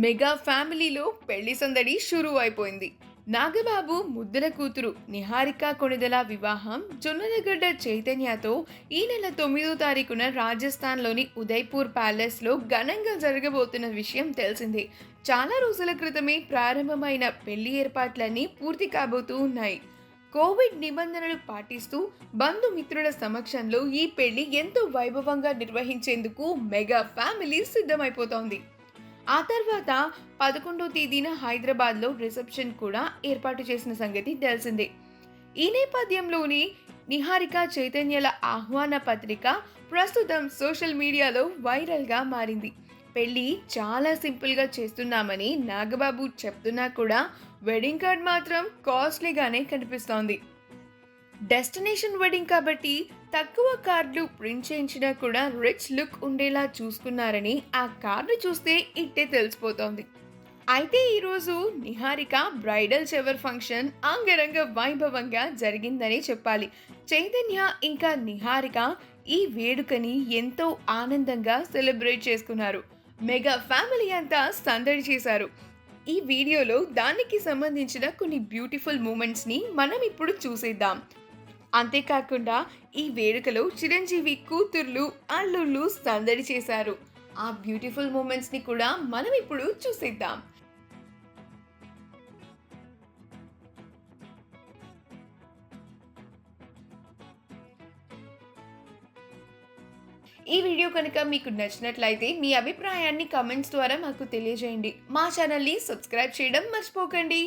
Mega ఫ్యామిలీలో పెళ్లి సందడి షురూ అయిపోయింది. నాగబాబు ముద్దుల కూతురు నిహారిక కొణిదెల వివాహం జొన్నలగడ్డ చైతన్యతో ఈ నెల 9వ తారీఖున రాజస్థాన్లోని ఉదయ్పూర్ ప్యాలెస్లో ఘనంగా జరగబోతున్న విషయం తెలిసిందే. చాలా రోజుల క్రితమే ప్రారంభమైన పెళ్లి ఏర్పాట్లన్నీ పూర్తి కాబోతూ ఉన్నాయి. కోవిడ్ నిబంధనలు పాటిస్తూ బంధుమిత్రుల సమక్షంలో ఈ పెళ్లి ఎంతో వైభవంగా నిర్వహించేందుకు మెగా ఫ్యామిలీ సిద్ధమైపోతోంది. ఆ తర్వాత 11వ తేదీన హైదరాబాద్లో రిసెప్షన్ కూడా ఏర్పాటు చేసిన సంగతి తెలిసిందే. ఈ నేపథ్యంలోనే నిహారిక చైతన్యల ఆహ్వాన పత్రిక ప్రస్తుతం సోషల్ మీడియాలో వైరల్గా మారింది. పెళ్ళి చాలా సింపుల్గా చేస్తున్నామని నాగబాబు చెప్తున్నా కూడా వెడ్డింగ్ కార్డ్ మాత్రం కాస్ట్లీగానే కనిపిస్తోంది. డెస్టినేషన్ వెడ్డింగ్ కాబట్టి తక్కువ కార్డులు ప్రింట్ చేయించినా కూడా రిచ్ లుక్ ఉండేలా చూసుకున్నారని ఆ కార్డు చూస్తే ఇట్టే తెలిసిపోతోంది. అయితే ఈరోజు నిహారిక బ్రైడల్ షవర్ ఫంక్షన్ అంగరంగ వైభవంగా జరిగిందని చెప్పాలి. చైతన్య ఇంకా నిహారిక ఈ వేడుకని ఎంతో ఆనందంగా సెలబ్రేట్ చేసుకున్నారు. మెగా ఫ్యామిలీ అంతా సందడి చేశారు. ఈ వీడియోలో దానికి సంబంధించిన కొన్ని బ్యూటిఫుల్ మూమెంట్స్ని మనం ఇప్పుడు చూసేద్దాం. అంతేకాకుండా ఈ వేడుకలో చిరంజీవి కూతుర్లు అల్లుళ్ళు సందడి చేశారు. ఆ బ్యూటిఫుల్ మూమెంట్స్ని కూడా మనం ఇప్పుడు చూసేద్దాం. ఈ వీడియో కనుక మీకు నచ్చినట్లయితే మీ అభిప్రాయాన్ని కామెంట్స్ ద్వారా మాకు తెలియజేయండి. మా ఛానల్ని సబ్స్క్రైబ్ చేయడం మర్చిపోకండి.